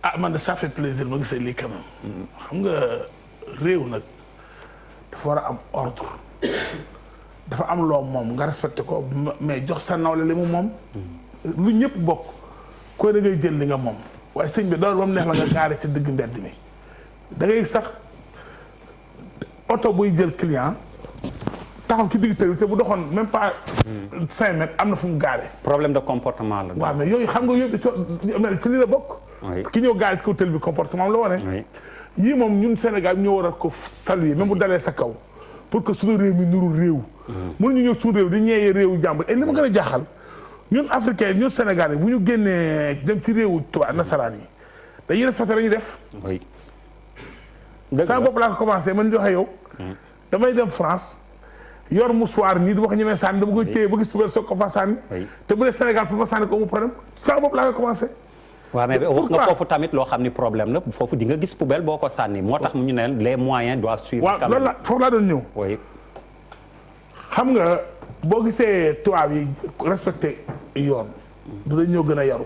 ah man de ça fait plaisir ma gisee lii quand même. xam nga réew nag dafa war a am ordre. dafa am loo moom nga respecté ko mais jox sa nawle li mu moom. lu ñëpp bokk koy da ngay jël li nga moom waaye sëñ bi doon ba mu neex la nga gaare ci digg mbedd mi da ngay sax oto buy jël client taxaw ci digg tëri te bu doxoon même pas 5 mètres am na fu mu gaare. problème de comportement la. waaw mais yooyu xam nga yooyu ci li la bokk. ki ñëw gaare ci kaw tëli bi comportement la wane. yii moom ñun Sénégal ñoo war a ko saluer même bu dalee sa kaw pour que suñu réew mi nuru réew. mënuñu ñëw suñu réew di ñeeyee réewu jàmbur et li ma gën a jaaxal. ñun africain ñun sénégalais bu ñu génnee dem ci réewu tubaab nasaraan yi dañuy respecté la ñuy def. oui. sama bopp laa ko commencé man joxe yow. damay dem France yor mouchoir nii du ma ko ñemee sànni dama koy téye ba gis poubelle soog ko fa sànni. te bu dee Sénégal pour ma sànni ko mu problème sama bopp laa ko commencé. waaw mais wax nga foofu tamit loo xam ni problème la foofu di nga gis poubelle boo ko sànni moo tax ñu ne les moyens doivent suivre. waaw loolu la foofu laa doon ñëw. oui. xam nga boo gisee tubaab yi respecté yoon. du dañ ñoo gën a yaru.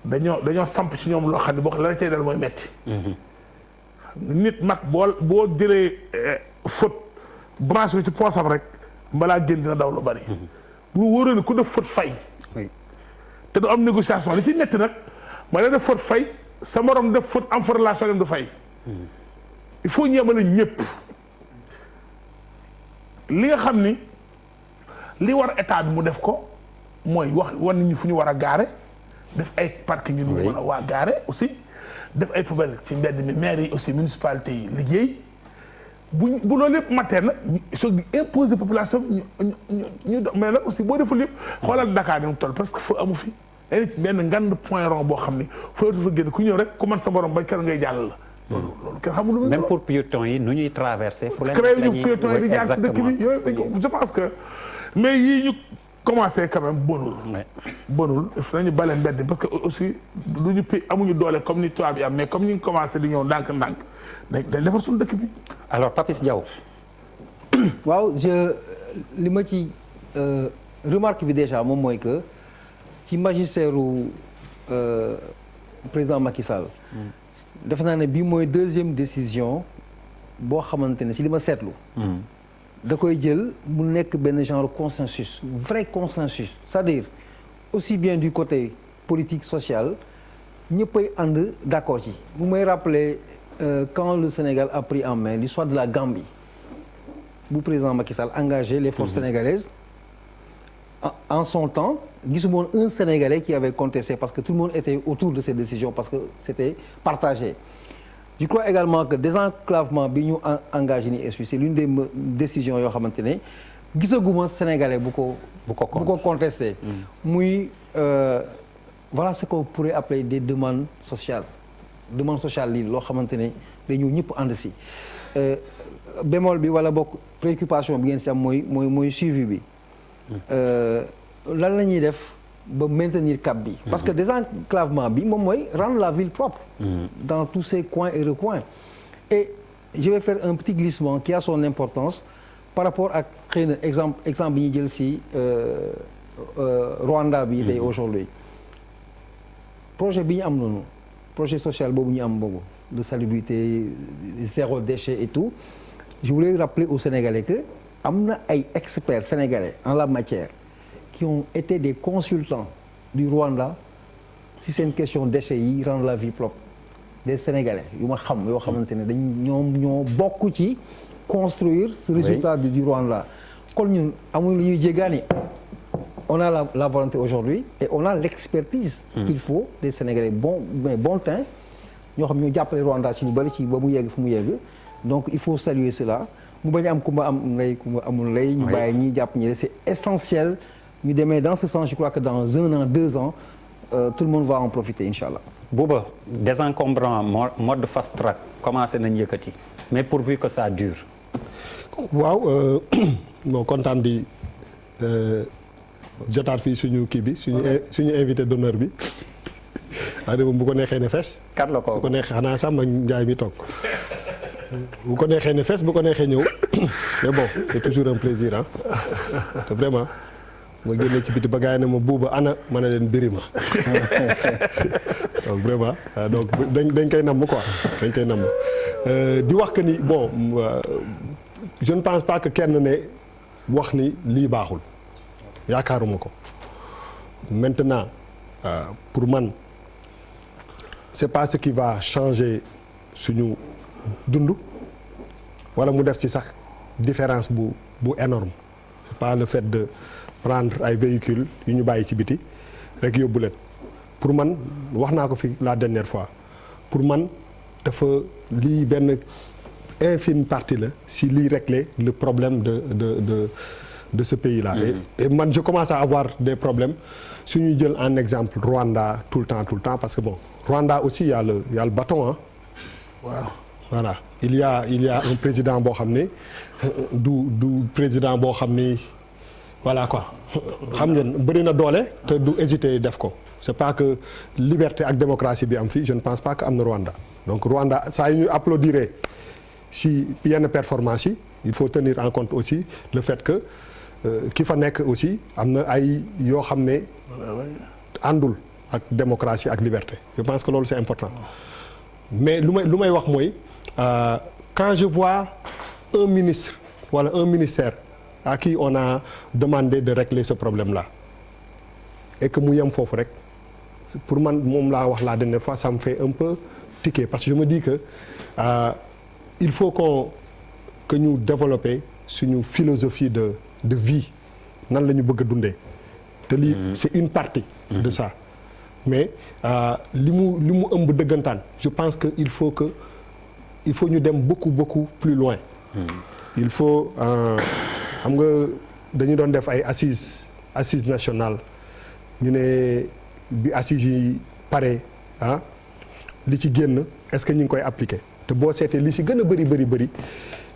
dañoo samp ci ñoom loo xam ne boo ko la cay dal mooy metti. nit mag boo jëlee faute branche ci poosam rek balaa génn dina daw lu bari. bu wóoree ne ku def faute fay. te du am négociation li ci metti nag mooy la def faute fay sa morom def faute am fa relation dem du fay. il faut ñeemale ñëpp. li nga xam ni li war état bi mu def ko mooy wax wan nit ñi fu ñu war a gaare def ay parking ñu ñu mën a waa gaare aussi def ay poubelle ci mbedd mi maire yi aussi municipalité yi liggéey bu loolu lépp matee nag soo di imposer population ñu mais nag aussi boo deful yëpp xoolal Dakar ni mu toll parce que foo amu fi dañu ci benn ngand point rond boo xam ni foo fa génn ku ñëw rek ku man sa borom ba kër ngay jàll la loolu kenn xamul lu muy même pour piétons yi nu ñuy traversé. fu leen créé ñu piétons yi di jaar ci dëkk bi yooyu je pense que mais yii ñu commencé quand même bonul nañu bale mbedd parce que aussi lu ñu amuñu doole comme ni tubaab yi am mais comme ñu ngi commencé di ñëw ndànk-ndànk dañ defar suñu dëkk bi. alors Papis Diaw. waaw li ma ci remarque bi déjà moom mooy que ci magistère u président Macky Sall. defe naa ne bii mooy deuxième décision boo xamante ne ci li ma seetlu. da koy jël mu nekk benn genre consensus vrai consensus c'est-à-dire aussi bien du côté politique social ñëppay ànd d'accord ci. mu may rappeler quand le Sénégal a pris en main l'histoire de la Gambie bu président Macky Sall engagé les forces sénégalaises en son temps gisuma woon un Sénégalais qui avait contesté parce que tout le monde était autour de cette décision parce que c'était partagé. Je crois également que désenclavement bi ñu engagé ni c'est l'une des décisions yoo xamante ne gisaguma Sénégalais bu ko contesté. muy voilà ce qu'on pourrait appeler des demandes sociales lii loo xamante ne dañu ñëpp ànd si bémol bi wala bokk préoccupation bi ngeen si am mooy suivi bi lan la ñuy def ba maintenir cap bi parce que désenclavement bi moom mooy rendre la ville propre dans tous ses coins et recoins et je vais faire un petit glissement qui a son importance par rapport ak xëy na exemple bi ñuy jël si Rwanda bi tey aujourd'hui projet bi ñu am noonu projet social boobu ñu am boobu de salubrité zéro déchet et tout je voulais rappeler aux Sénégalais que am na ay experts sénégalais en la matière qui ont été des consultants du Rwanda si c'est une question déchets yi rendre la vie propre des Sénégalais yu ma xam yoo xamante ne ñoo bokk ci construire ce résultat du Rwanda kon ñun amuñ lu ñuy jéggaani on a la volonté aujourd'hui et on a l'expertise qu'il faut des Sénégalais bon teint ñoo xam ñoo jàppale Rwanda ci lu bari ci ba mu yegg fu mu yegg donc il faut saluer cela mu bañ am kumba am lay kumba amul lay ñu bàyyi ñi jàpp ñi c'est essentiel ñu demee dans ce sens je crois que dans 1 an 2 ans tout le monde va en profiter inchallah. Bouba désencombrant mode fast track commencé nañ yëkkati mais pourvu que ça dure. waaw bon kontaan di jotaat fii suñu kii bi suñu invité d'honneur bi waaye moom bu ko neexee ne fes. kat la ko su ko neexee xanaa Samba Ndiaye mi toog bu ko neexee ne fes bu ko neexee ñëw mais bon c'est toujours un plaisir ah te vraiment. ma génne ci biti ba gars yi ne ma buuba ana ma ne leen birima donc vraiment donc dañ koy namm quoi dañ koy namm di wax que ni bon je ne pense pas que kenn ne wax ni lii baaxul yaakaaruma ko maintenant pour man c'est pas ce qui va changer suñu dund wala mu def ci sax différence bu énorme c'est pas le fait de prendre ay véhicules yu ñu bàyyi ci biti rek yóbbu leen pour man wax naa ko fi la dernière fois pour man dafa lii benn infime partie la si lii régler le problème de ce pays là. Et man je commence à avoir des problèmes su ñuy jël en exemple Rwanda tout le temps parce que bon Rwanda aussi il y a le bâton hein. waaw voilà il y a un président boo xam ne du président boo xam ni voilà quoi xam ngeen bëri na doole te du hésiter def ko c'est pas que liberté ak démocratie bi am fii je ne pense pas que am na Rwanda donc Rwanda saa yu ñu applaudiree si yenn performance yi il faut tenir en compte aussi le fait que ki fa nekk aussi am na ay yoo xam ne àndul ak démocratie ak liberté je pense que loolu c'est important mais lu may wax mooy quand je vois un ministre wala un ministère à qui on a demandé de régler ce problème-là et que mu yem foofu rek pour man moom laa wax la dernière fois ça me fait un peu tiquer parce que je me dis que il faut que ñu développer suñu philosophie de vie nan la ñu bëgg a dundee te lii c'est une partie de ça mais li mu ëmb dëggantaan je pense que il faut ñu dem beaucoup plus loin il faut xam nga dañu doon def ay assises nationales ñu ne bi assises yi pare li ci génn est-ce que ñu ngi koy appliquer te boo seetee li ci gën a bëri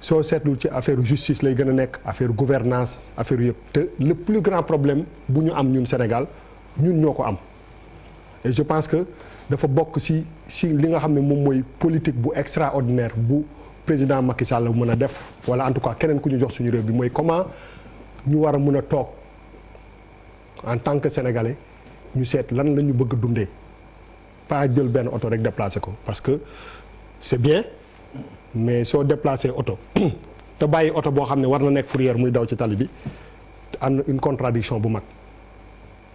soo seetlu ci affaire justice lay gën a nekk affaire gouvernance affaire yëpp te le plus grand problème bu ñu am ñun Sénégal ñun ñoo ko am et je pense que dafa bokk ci li nga xam ne moom mooy politique bu extraordinaire bu président Macky Sall la mën a def wala en tout cas keneen ku ñu jox suñu réew bi mooy comment ñu war a mën a toog en tant que sénégalais ñu seet lan la ñu bëgg a dundee pas jël benn oto rek déplacer ko parce que c'est bien mais soo déplacer oto te bàyyi oto boo xam ne war na nekk fourrière muy daw ci tali bi am na une contradiction bu mag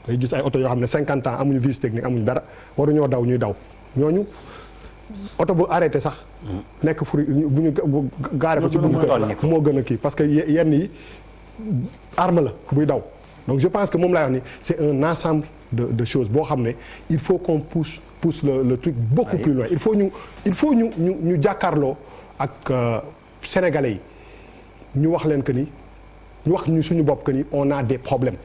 day gis ay oto yoo xam ne 50 ans amuñu visite technique amuñu dara waruñoo daw ñuy daw ñooñu oto bu arrêté sax nekk fourrière bu ñu gaare ko ci buntu kër moo gën a kii parce que yenn yi arme la buy daw donc je pense que moom laay wax ni c'est un ensemble de choses boo xam ne il faut qu'on pousse le truc beaucoup plus loin il faut ñu jàkkaarloo ak sénégalais yi ñu wax leen que ni ñu wax ñu suñu bopp que ni on a des problèmes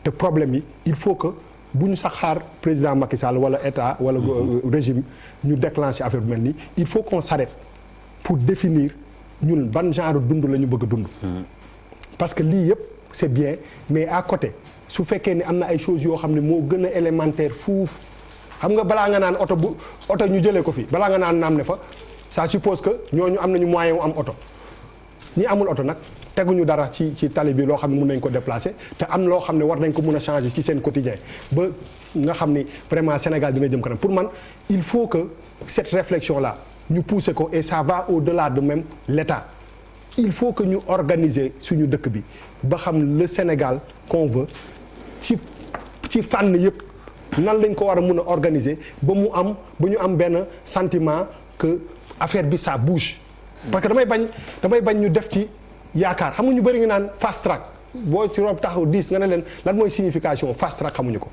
te problèmes yi il faut que bu ñu sax xaar président Macky Sall wala état wala régime ñu déclencher affaire bu mel nii il faut qu'on s'arrête pour définir ñun ban genre dund la ñu bëgg a dund parce que lii yëpp c'est bien mais à côté su fekkee ni am na ay choses yoo xam ne moo gën a élémentaire fuuf xam nga balaa nga naan oto ñu jëlee ko fi balaa nga naan naam ne fa ça suppose que ñooñu am nañu moyen wu am oto ñi amul oto nag teguñu dara ci tali bi loo xam ne mun nañ ko déplacer te am loo xam ne war nañ ko mun a changer ci seen quotidien ba nga xam ni vraiment Sénégal dina jëm kanam pour man il faut que cette réflexion là ñu pousser ko et ça va au-delà de même l'État il faut que ñu organiser suñu dëkk bi ba xam le Sénégal qu'on veut ci fànn yëpp nan lañ ko war a mun a organiser ba ñu am benn sentiment que affaire bi ça bouge parce que damay bañ ñu def ci yaakaar xam nga ñu bëri nga naan fast track boo ci rob taxaw 10 nga ne leen lan mooy signification fast track xamuñu ko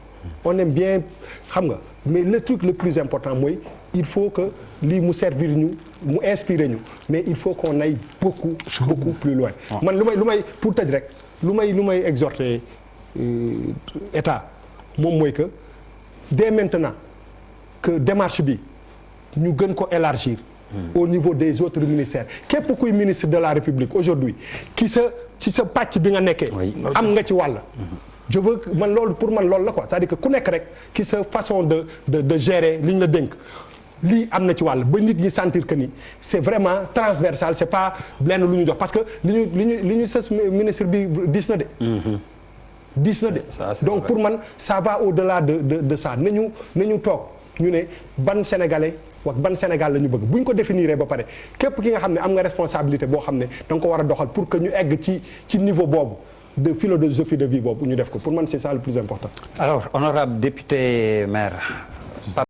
on aime bien xam nga mais le truc le plus important mooy il faut que lii mu servir ñu mu inspirer ñu mais il faut qu'on aille beaucoup plus loin man lu may pour tëj rek lu may exhorter état moom mooy que dès maintenant que démarche bi ñu gën ko élargir au niveau des autres ministères képp kuy ministre de la République aujourd'hui ci sa pàcc bi nga nekkee am nga ci wàll je veux man loolu pour man loolu la quoi c'est-à-dire que ku nekk rek ci sa façon de gérer li ñu la dénk lii am na ci wàll ba nit ñi sentir que ni c'est vraiment transversal c'est pas lenn lu ñu jox parce que li ñu sës ministre bi dis na de donc pour man ça va au-delà de ça nañu toog ñu ne ban sénégalais wax ban Sénégal la ñu bëgg bu ñu ko définir ba pare képp ki nga xam ne am nga responsabilité boo xam ne da nga ko war a doxal pour que ñu egg ci niveau boobu de philosophie de vie boobu ñu def ko pour man c'est ça le plus important. Alors honorable député maire